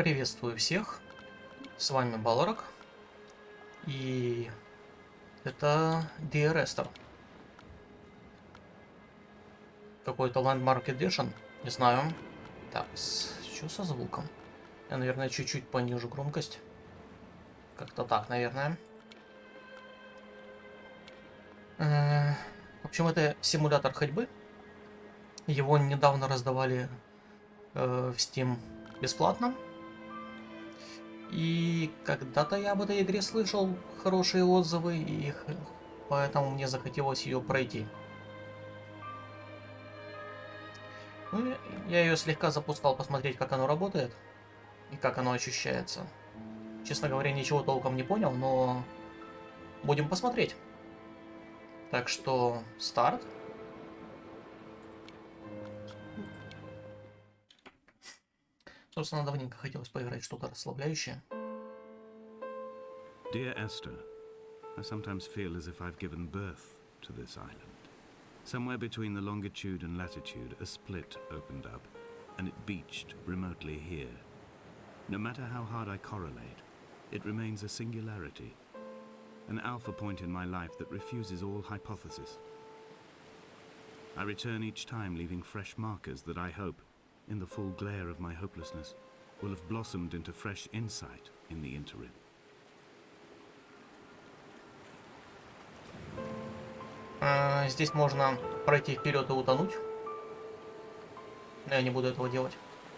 Приветствую всех, с вами Баларок, и это Dear Esther, какой-то Landmark Edition, не знаю. Так, что со звуком? Я, наверное, чуть-чуть понижу громкость, как-то так, наверное. В общем, это симулятор ходьбы, его недавно раздавали в Steam бесплатно. И когда-то я об этой игре слышал хорошие отзывы, и поэтому мне захотелось ее пройти. Ну, я ее слегка запускал посмотреть, как оно работает и как оно ощущается. Честно говоря, ничего толком не понял, но будем посмотреть. Так что старт. Собственно, давненько хотелось поиграть в что-то расслабляющее. Dear Esther, I sometimes feel as if I've given birth to this island. Somewhere between the longitude and latitude, a split opened up, and it beached remotely here. No matter how hard I correlate, it remains a singularity, an alpha point in my life that refuses all hypothesis. I return each time leaving fresh markers that I hope, in the full glare of my hopelessness, will have blossomed into fresh insight in the interim. Здесь можно пройти вперед и утонуть. Но я не буду этого делать.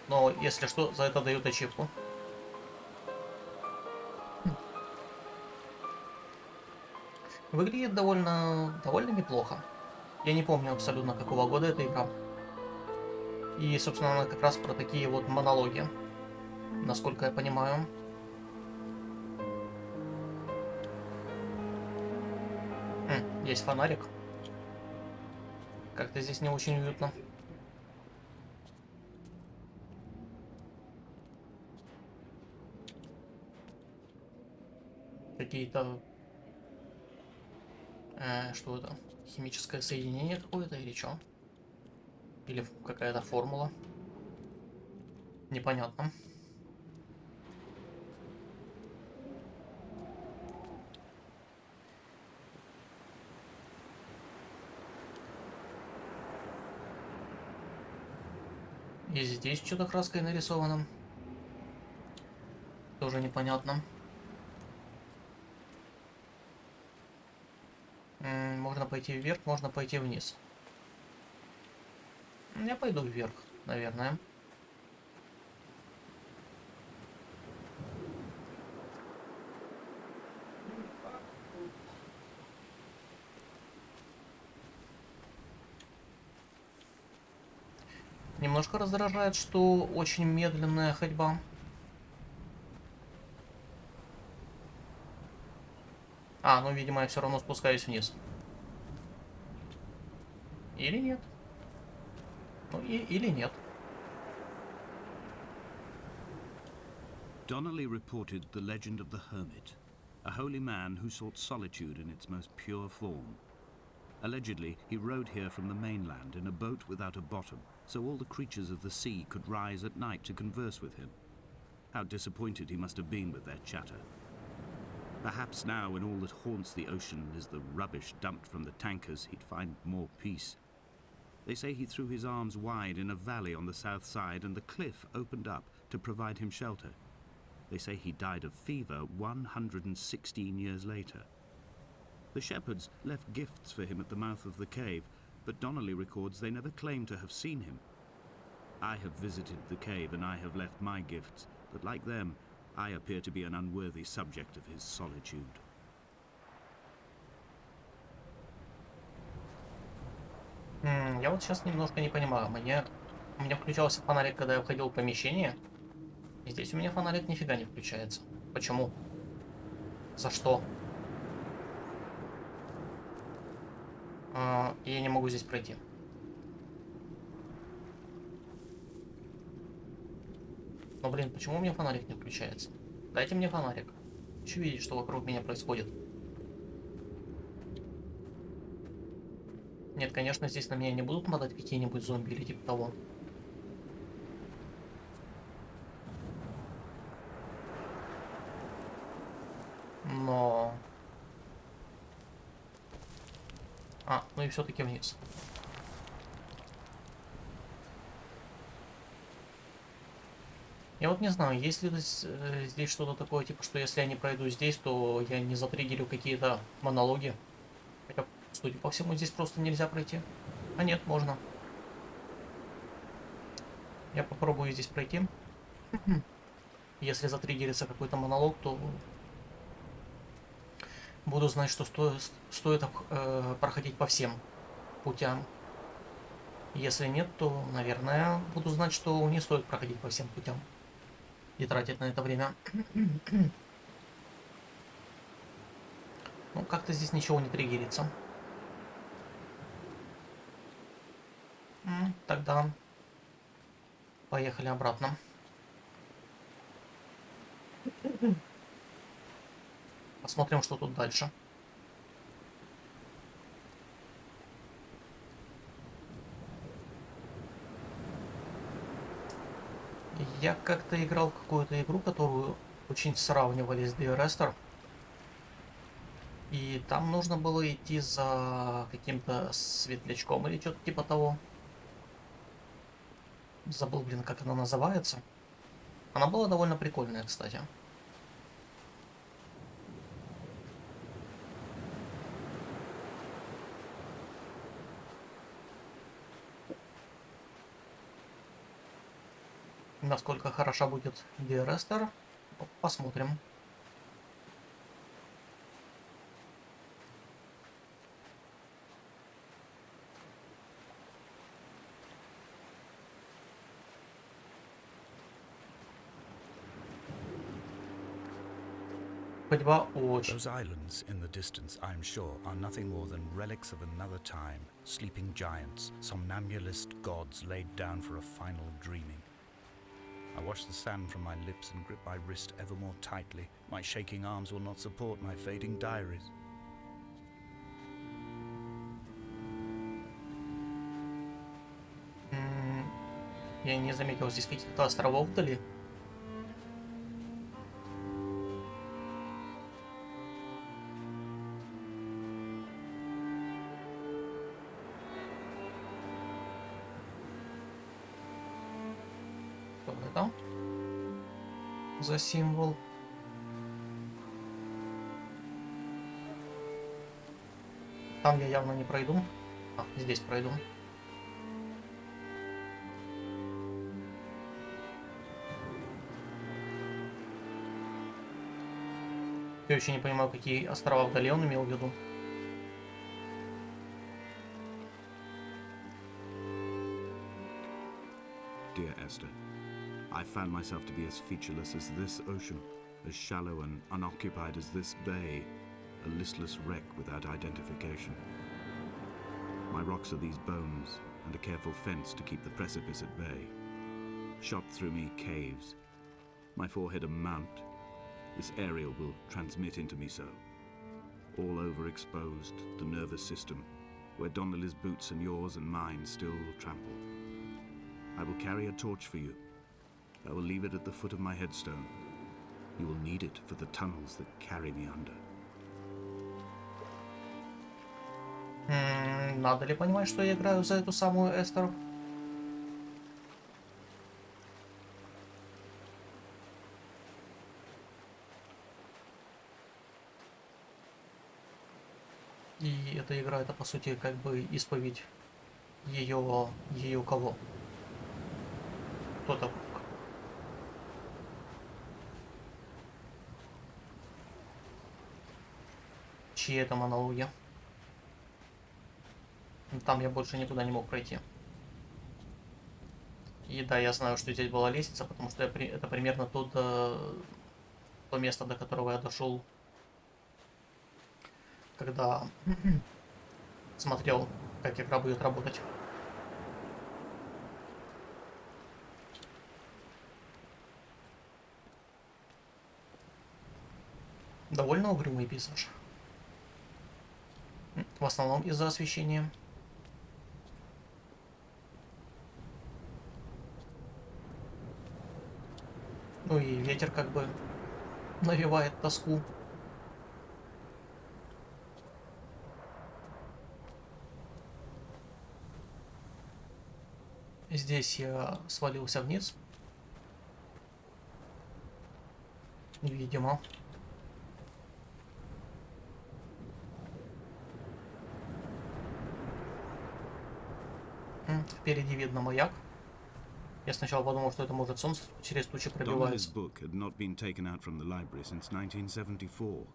Но если что, за это дают ачивку. Выглядит довольно неплохо. Я не помню абсолютно, какого года эта игра. И, собственно, она как раз про такие вот монологи, насколько я понимаю. Есть фонарик. Как-то здесь не очень уютно. Какие-то... что это? Химическое соединение какое-то или что? Или какая-то формула? Непонятно. И здесь что-то краской нарисовано. Тоже непонятно. Можно пойти вверх, можно пойти вниз. Я пойду вверх, наверное. Немножко раздражает, что очень медленная ходьба. Ну, видимо, я все равно спускаюсь вниз. Или нет? Ну, или нет. Donnelly reported the legend of the hermit, a holy man who sought solitude in its most pure form. Allegedly, he rode here from the mainland in a boat without a bottom, so all the creatures of the sea could rise at night to converse with him. How disappointed he must have been with their chatter. Perhaps now, when all that haunts the ocean is the rubbish dumped from the tankers, he'd find more peace. They say he threw his arms wide in a valley on the south side, and the cliff opened up to provide him shelter. They say he died of fever 116 years later. The shepherds left gifts for him at the mouth of the cave, but Donnelly records they never claimed to have seen him. I have visited the cave and I have left my gifts, but like them, I appear to be an unworthy subject of his solitude. Я вот сейчас немножко не понимаю. У меня включался фонарик, когда я входил в помещение. И здесь у меня фонарик нифига не включается. Почему? За что? И я не могу здесь пройти. Но, блин, почему у меня фонарик не включается? Дайте мне фонарик. Хочу видеть, что вокруг меня происходит. Нет, конечно, здесь на меня не будут мотать какие-нибудь зомби или типа того. Но... ну и все-таки вниз. Я вот не знаю, есть ли здесь что-то такое, типа, что если я не пройду здесь, то я не затриггерю какие-то монологи. Хотя, судя по всему, здесь просто нельзя пройти. А нет, можно. Я попробую здесь пройти. Если затриггерится какой-то монолог, то буду знать, что стоит проходить по всем путям. Если нет, то, наверное, буду знать, что не стоит проходить по всем путям и тратить на это время. Ну, как-то здесь ничего не триггерится. Тогда поехали обратно. Посмотрим, что тут дальше. Я как-то играл в какую-то игру, которую очень сравнивали с Dear Esther. И там нужно было идти за каким-то светлячком или что-то типа того. Забыл, блин, как она называется. Она была довольно прикольная, кстати. Насколько хороша будет Dear Esther, посмотрим. Ходьба очень. Those islands in the distance, I am sure, are nothing more than relics of another time, sleeping giants, somnambulist gods laid down for a final dreaming. I wash the sand from my lips and grip my wrist ever more tightly. My shaking arms will not support my fading diaries. Я не заметил здесь каких-то островов вдали. Что это за символ? Там я явно не пройду. Здесь пройду. Я еще не понимаю, какие острова вдали он имел в виду. Dear Esther, I found myself to be as featureless as this ocean, as shallow and unoccupied as this bay, a listless wreck without identification. My rocks are these bones, and a careful fence to keep the precipice at bay. Shot through me caves, my forehead a mount. This aerial will transmit into me so. All overexposed, the nervous system, where Donnelly's boots and yours and mine still trample. I will carry a torch for you. I will leave it at the foot of my headstone. You will need it for the tunnels that carry me under. Надо ли понимать, что я играю за эту самую Эстер? И эта игра, это по сути как бы исповедь ее кого? Кто-то. Чьи это монологи? Там я больше никуда не мог пройти. И да, я знаю, что здесь была лестница, потому что это примерно то место, до которого я дошел, когда смотрел, как игра будет работать. Довольно угрюмый пейзаж. В основном из-за освещения. Ну и ветер как бы навевает тоску. Здесь я свалился вниз. Видимо. Впереди видно маяк. Я сначала подумал, что это может солнце через тучи Donnelly's пробивается. book had not been taken out from the library since 1974.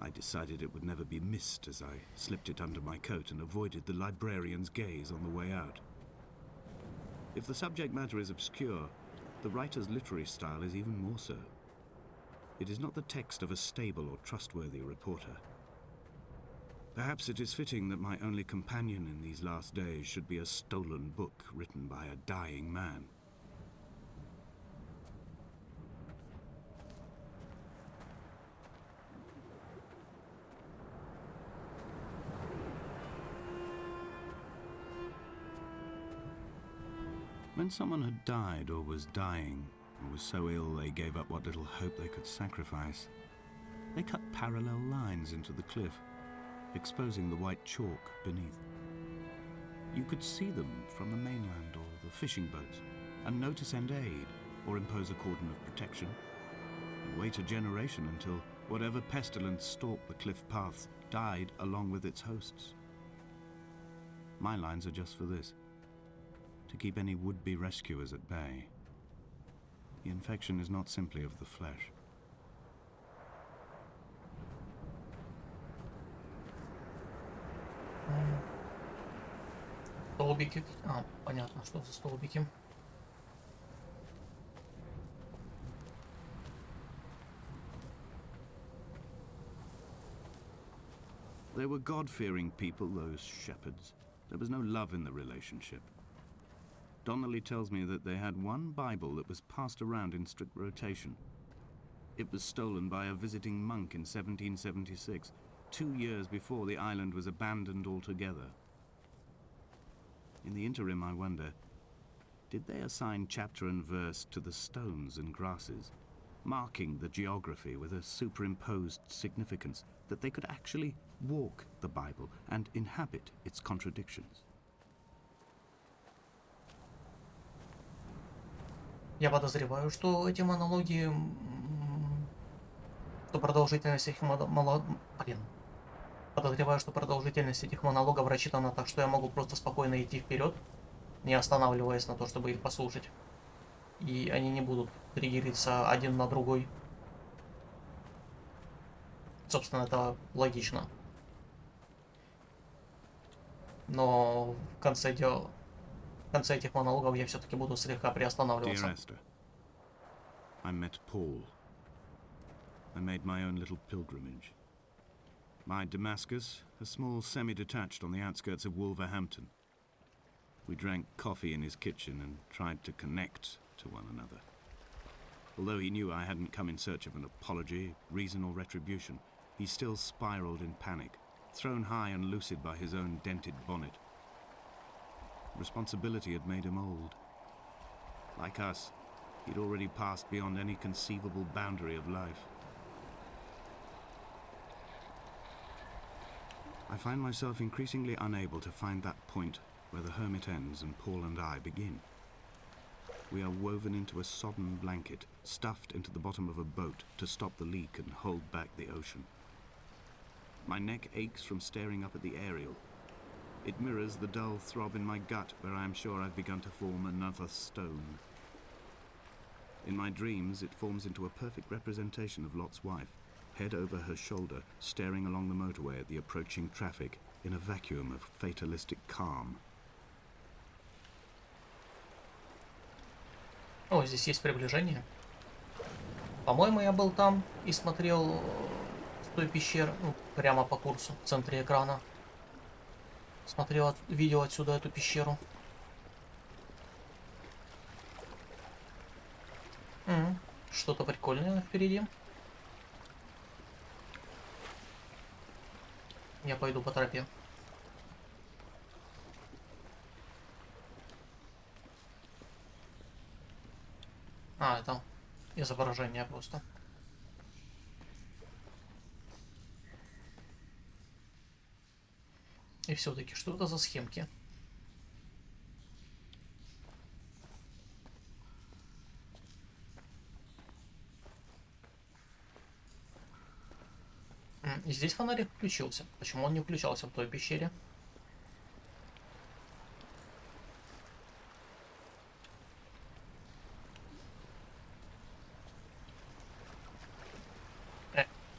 I decided it would never be missed as I slipped it under my coat and avoided the librarian's gaze on the way out. If the subject matter is obscure, the writer's literary style is even more so. It is not the text of a stable or trustworthy reporter. Perhaps it is fitting that my only companion in these last days should be a stolen book written by a dying man. When someone had died or was dying, or was so ill they gave up what little hope they could sacrifice, they cut parallel lines into the cliff, exposing the white chalk beneath. You could see them from the mainland or the fishing boats, and know to send aid or impose a cordon of protection, and wait a generation until whatever pestilence stalked the cliff paths died along with its hosts. My lines are just for this: to keep any would-be rescuers at bay. The infection is not simply of the flesh. Столбики. Понятно, что за столбики. They were God-fearing people, those shepherds. There was no love in the relationship. Donnelly tells me that they had one Bible that was passed around in strict rotation. It was stolen by a visiting monk in 1776, 2 years before the island was abandoned altogether. In the interim, I wonder, did they assign chapter and verse to the stones and grasses, marking the geography with a superimposed significance, that they could actually walk the Bible and inhabit its contradictions? Я подозреваю, что эти монологи, что продолжительность их подозреваю, что продолжительность этих монологов рассчитана так, что я могу просто спокойно идти вперед, не останавливаясь на то, чтобы их послушать. И они не будут триггериться один на другой. Собственно, это логично. Но в конце этих монологов я все-таки буду слегка Dear приостанавливаться. Esther, I met Paul. I made my own little pilgrimage. My Damascus, a small semi-detached on the outskirts of Wolverhampton. We drank coffee in his kitchen and tried to connect to one another. Although he knew I hadn't come in search of an apology, reason or retribution, he still spiraled in panic, thrown high and lucid by his own dented bonnet. Responsibility had made him old. Like us, he'd already passed beyond any conceivable boundary of life. I find myself increasingly unable to find that point where the hermit ends and Paul and I begin. We are woven into a sodden blanket, stuffed into the bottom of a boat to stop the leak and hold back the ocean. My neck aches from staring up at the aerial. It mirrors the dull throb in my gut where I am sure I've begun to form another stone. In my dreams, it forms into a perfect representation of Lot's wife, head over her shoulder, staring along the motorway at the approaching traffic in a vacuum of fatalistic calm. О, здесь есть приближение. По-моему, я был там и смотрел с той пещеры, прямо по курсу, в центре экрана. Смотрел видео отсюда эту пещеру. Что-то прикольное впереди. Я пойду по тропе. Это изображение просто. И все-таки, что это за схемки? И здесь фонарик включился. Почему он не включался в той пещере?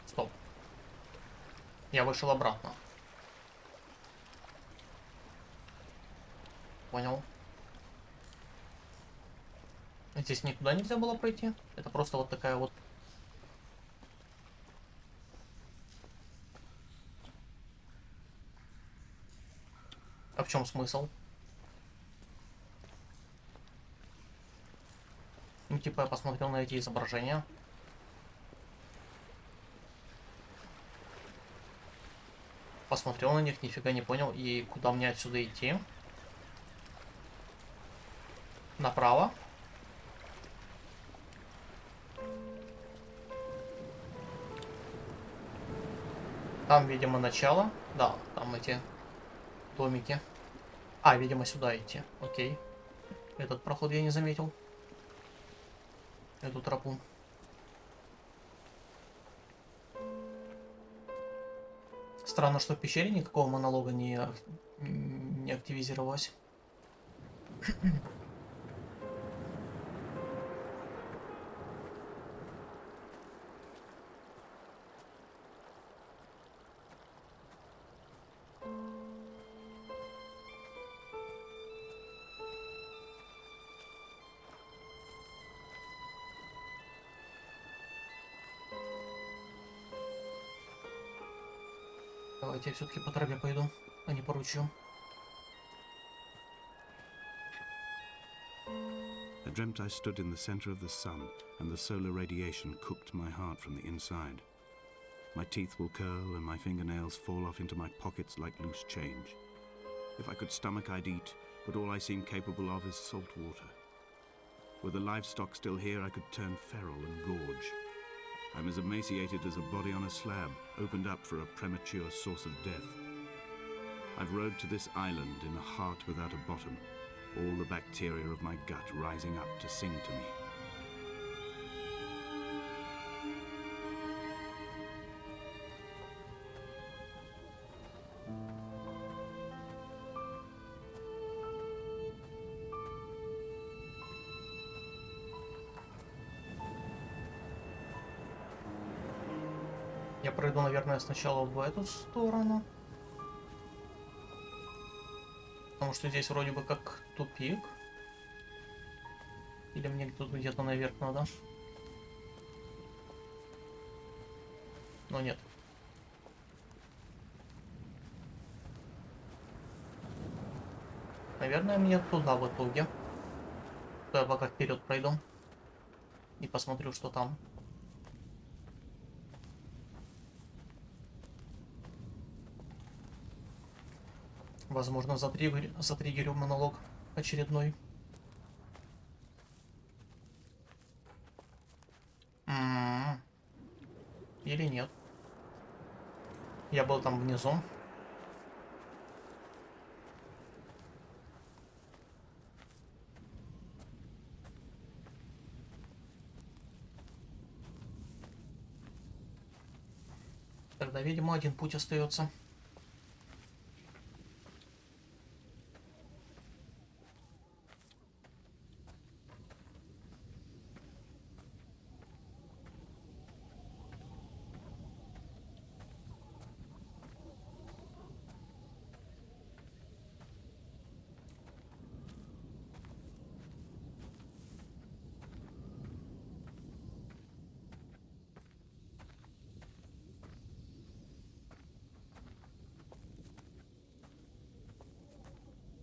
Стоп. Я вышел обратно. Понял. Здесь никуда нельзя было пройти. Это просто вот такая вот... А в чем смысл? Ну, типа, я посмотрел на эти изображения. Посмотрел на них, нифига не понял. И куда мне отсюда идти? Направо. Там, видимо, начало. Да, там эти домики. А, видимо, сюда идти. Окей. Этот проход я не заметил. Эту тропу. Странно, что в пещере никакого монолога не активизировалось. Давайте я все-таки по тропе пойду, а не по ручью. I dreamt I stood in the center of the sun, and the solar radiation cooked my heart from the inside. My teeth will curl, and my fingernails fall off into my pockets like loose change. If I could stomach, I'd eat, but all I seem capable of is salt water. Were the livestock still here, I could turn feral and gorge. I'm as emaciated as a body on a slab, opened up for a premature source of death. I've rowed to this island in a heart without a bottom, all the bacteria of my gut rising up to sing to me. Я пройду, наверное, сначала в эту сторону. Потому что здесь вроде бы как тупик. Или мне тут где-то наверх надо? Но нет. Наверное, мне туда в итоге. Я пока вперед пройду. И посмотрю, что там. Возможно, затриггерю монолог очередной. Или нет. Я был там внизу. Тогда, видимо, один путь остается.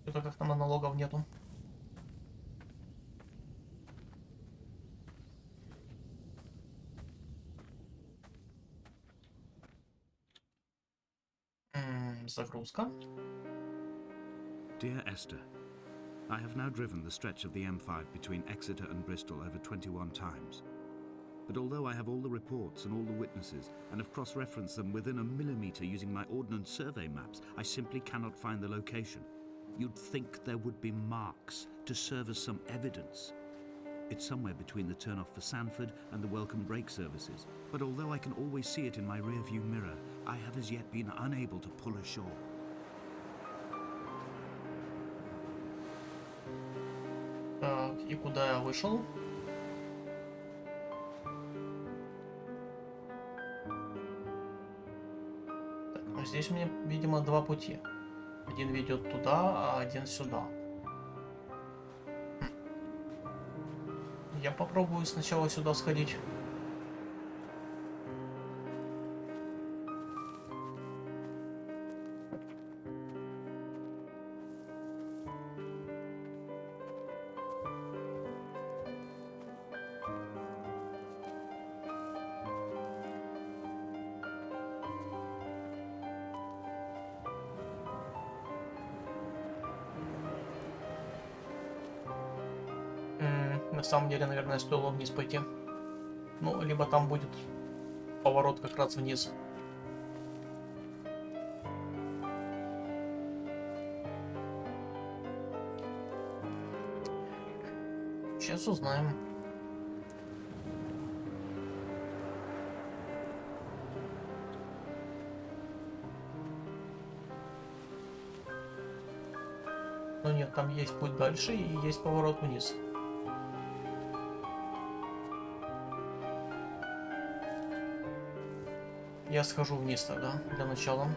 Что-то как-то монологов нету. Загрузка. Dear Esther, I have now driven the stretch of the M5 between Exeter and Bristol over 21 times. But although I have all the reports and all the witnesses, and have cross-referenced them within a millimetre using my ordnance survey maps, I simply cannot find the location. You'd think there would be marks to serve as some evidence. It's somewhere between the turn-off for Sanford and the welcome break services. But although I can always see it in my rear-view mirror, I have as yet been unable to pull ashore. Так, и куда я вышел? Так, ну здесь у меня, видимо, два пути. Один ведет туда, а один сюда. Я попробую сначала сюда сходить. На самом деле, наверное, стоило вниз пойти. Ну, либо там будет поворот как раз вниз. Сейчас узнаем. Но нет, там есть путь дальше и есть поворот вниз. Я схожу вниз тогда, для начала.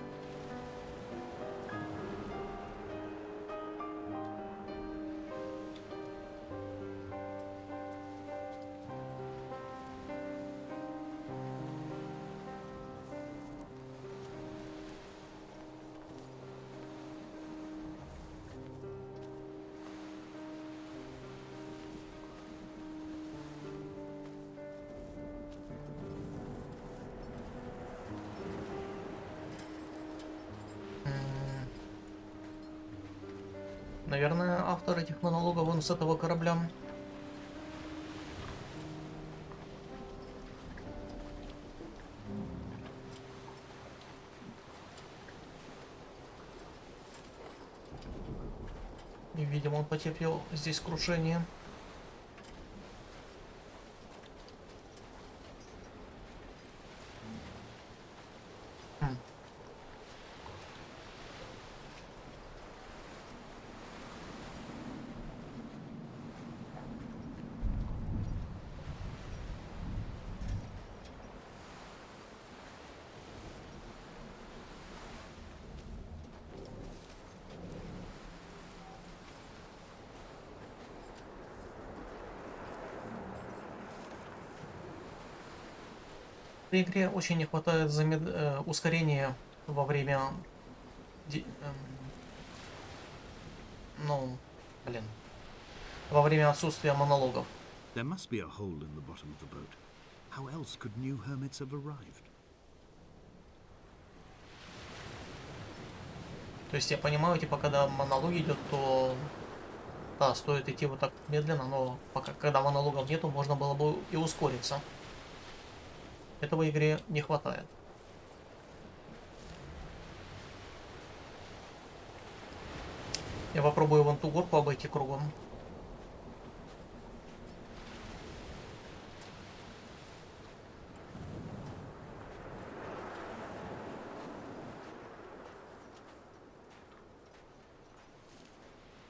Наверное, автор этих монологов он с этого корабля. И, видимо, он потерпел здесь крушение. В игре очень не хватает ускорения во время... ну, блин. Во время отсутствия монологов. There must be a hole in the bottom of the boat. How else could new hermits have arrived? То есть я понимаю, типа, когда монолог идет, то... Да, стоит идти вот так медленно, но пока, когда монологов нету, можно было бы и ускориться. Этого в игре не хватает. Я попробую вон ту горку обойти кругом.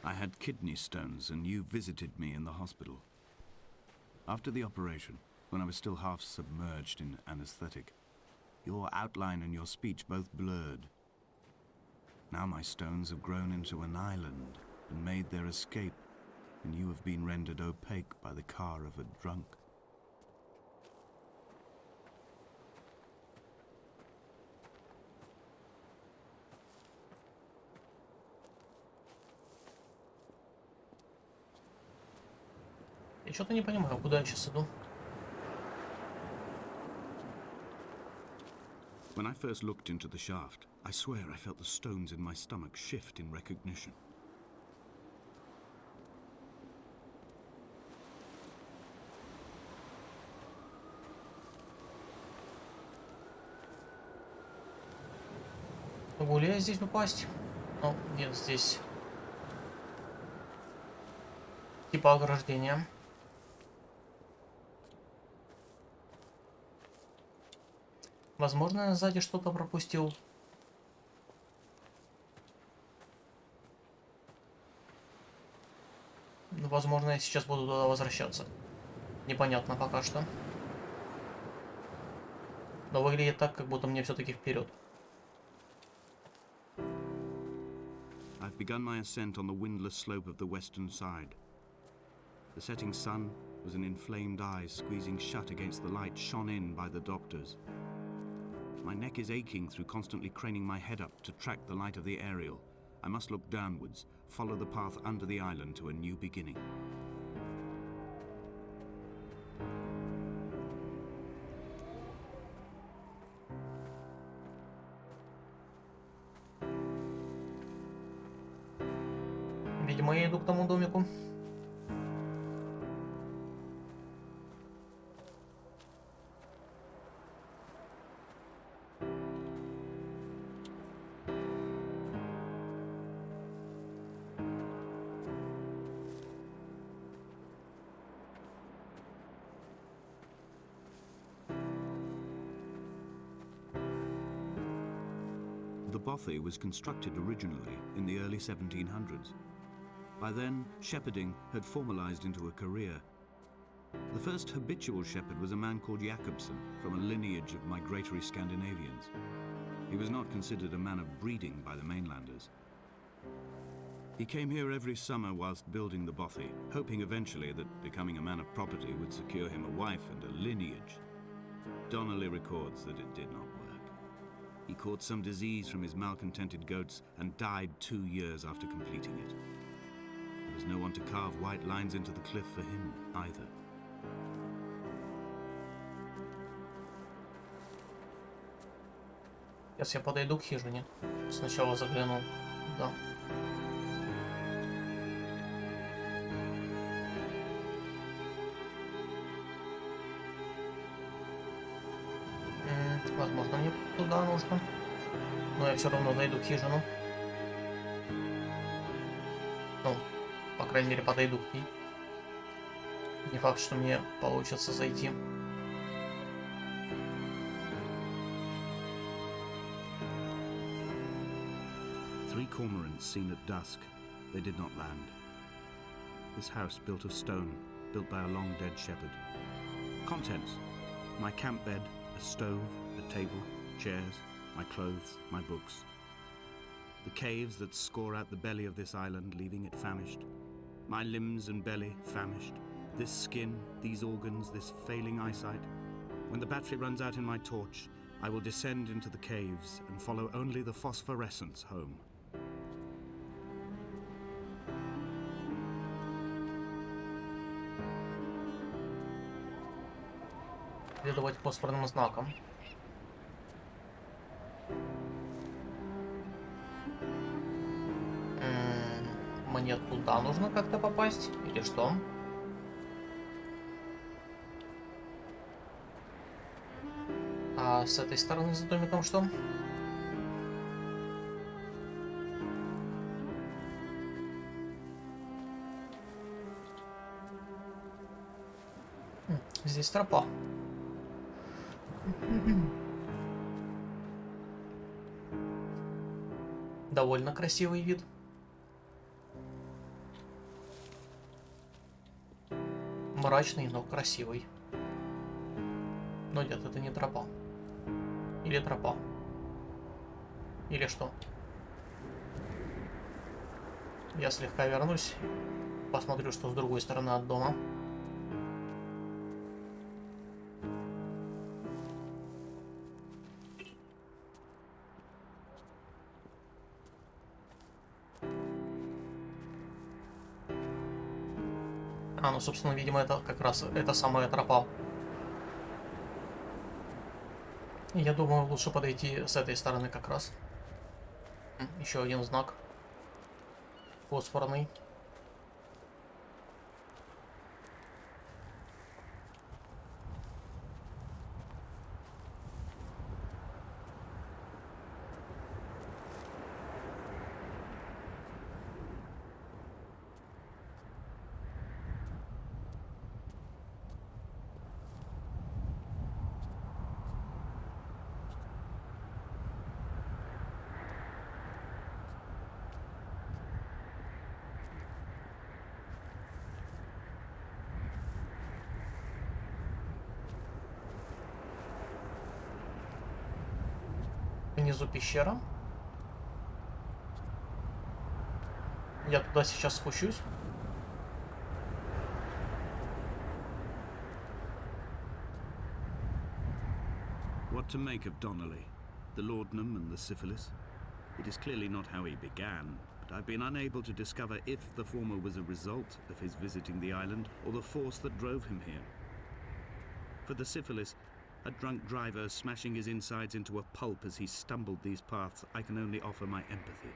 I had kidney stones and you visited me in the hospital. After the operation, when I was still half submerged in anesthetic, your outline and your speech both blurred. Now my stones have grown into an island and made their escape, and you have been rendered opaque by the car of a drunk. Я что-то не понимаю, куда я сейчас иду. When I first looked into the shaft, I swear I felt the stones in my stomach shift in recognition. Могу ли я здесь упасть? Ну, нет, здесь... типа ограждения. Возможно, я сзади что-то пропустил. Возможно, я сейчас буду туда возвращаться. Непонятно пока что. Но выглядит так, как будто мне все-таки вперед. I've begun my ascent on the windless slope of the western side. The setting sun was an inflamed eye squeezing shut against the light shone in by the doctors. My neck is aching through constantly craning my head up to track the light of the aerial. I must look downwards, follow the path under the island to a new beginning. Видимо, я иду к тому домику. The bothy was constructed originally in the early 1700s. By then, shepherding had formalized into a career. The first habitual shepherd was a man called Jakobsen, from a lineage of migratory Scandinavians. He was not considered a man of breeding by the mainlanders. He came here every summer whilst building the bothy, hoping eventually that becoming a man of property would secure him a wife and a lineage. Donnelly records that it did not work. He caught some disease from his malcontented goats and died 2 years after completing it. There was no one to carve white lines into the cliff for him either. Сейчас я подойду к хижине. Сначала загляну. Да. Возможно, мне туда нужно. Но я все равно зайду к хижину. Ну, по крайней мере, подойду к ней. Не факт, что мне получится зайти. Three cormorants seen at dusk. They did not land. This house built of stone, built by a long-dead shepherd. Contents: my camp bed, a stove, a table, chairs, my clothes, my books. The caves that score out the belly of this island, leaving it famished. My limbs and belly famished. This skin, these organs, this failing eyesight. When the battery runs out in my torch, I will descend into the caves and follow only the phosphorescence home. Следовать фосфорным знаком. Мне туда нужно как-то попасть? Или что? А с этой стороны за домиком что? Здесь тропа. Довольно красивый вид. Мрачный, но красивый. Но нет, это не тропа. Или тропа. Или что? Я слегка вернусь. Посмотрю, что с другой стороны от дома. Ну, собственно, видимо, это как раз эта самая тропа. Я думаю, лучше подойти с этой стороны как раз. Еще один знак. Фосфорный. внизу пещера. Я туда сейчас спущусь. What to make of Donnelly, the laudanum and the syphilis? It is clearly not how he began, but I've been unable to discover if the former was a result of his visiting the island or the force that drove him here. For the syphilis, a drunk driver smashing his insides into a pulp as he stumbled these paths, I can only offer my empathy.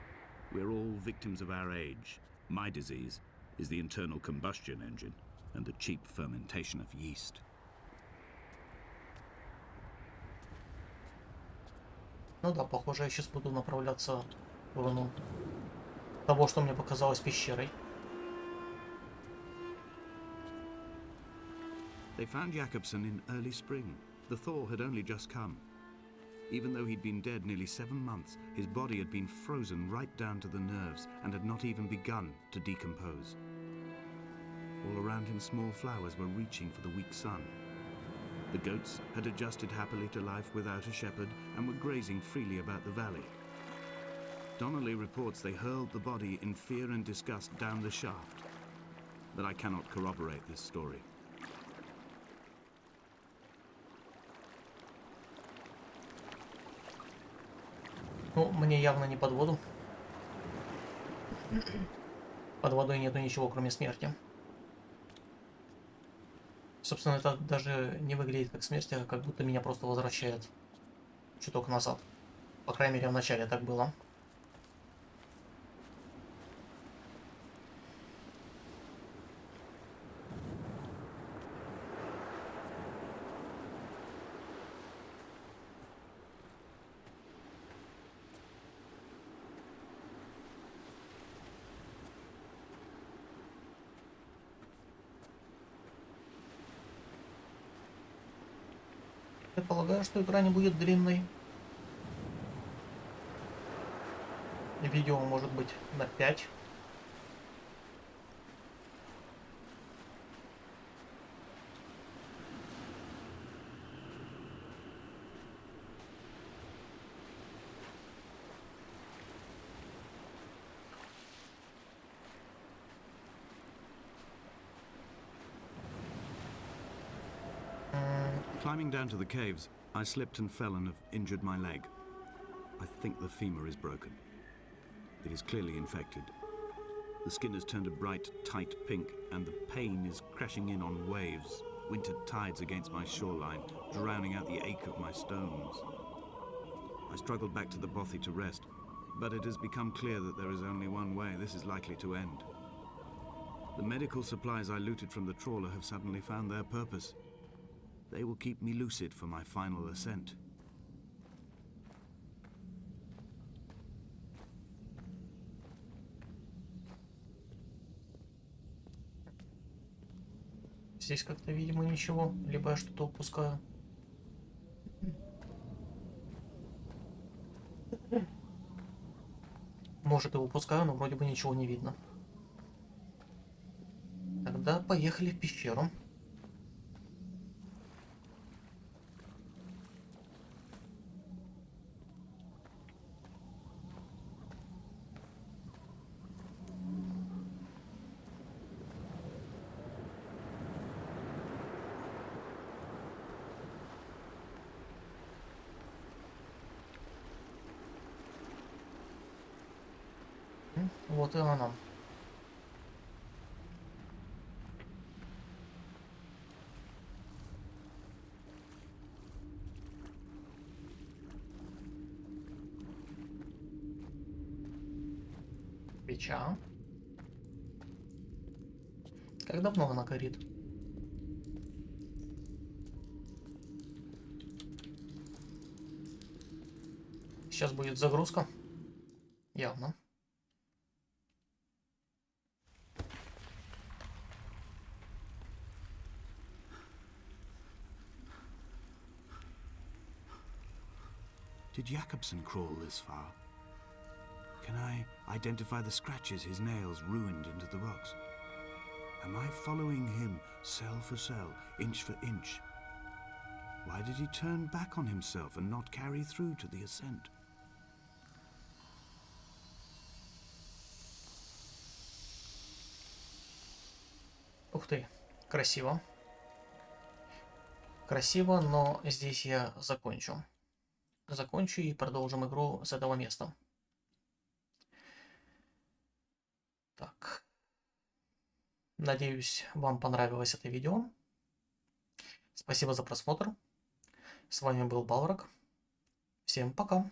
We're all victims of our age. My disease is the internal combustion engine and the cheap fermentation of yeast. Ну да, похоже, я сейчас буду направляться в сторону того, что мне показалось пещерой. They found Jakobsen in early spring. The thaw had only just come. Even though he'd been dead nearly 7 months, his body had been frozen right down to the nerves and had not even begun to decompose. All around him small flowers were reaching for the weak sun. The goats had adjusted happily to life without a shepherd and were grazing freely about the valley. Donnelly reports they hurled the body in fear and disgust down the shaft, but I cannot corroborate this story. Ну, мне явно не под воду. Под водой нету ничего, кроме смерти. Собственно, это даже не выглядит как смерть, а как будто меня просто возвращает чуток назад. По крайней мере, в начале так было. Я полагаю, что игра не будет длинной. Видео может быть на 5. Climbing down to the caves, I slipped and fell and have injured my leg. I think the femur is broken. It is clearly infected. The skin has turned a bright, tight pink, and the pain is crashing in on waves, winter tides against my shoreline, drowning out the ache of my stones. I struggled back to the bothy to rest, but it has become clear that there is only one way this is likely to end. The medical supplies I looted from the trawler have suddenly found their purpose. They will keep me lucid for my final ascent. Здесь как-то, видимо, ничего. Либо я что-то упускаю. Может, и упускаю, но вроде бы ничего не видно. Тогда поехали в пещеру. Вот и она. Свеча. Как давно она горит? Сейчас будет загрузка. Явно. Did Jakobsen crawl this far? Can I identify the scratches his nails ruined into the rocks? Am I following him cell for cell, inch for inch? Why did he turn back on himself and not carry through to the ascent? Ух ты, красиво. Красиво, но здесь я закончу. Закончу и продолжим игру с этого места. Так. Надеюсь, вам понравилось это видео. Спасибо за просмотр. С вами был Балрак. Всем пока.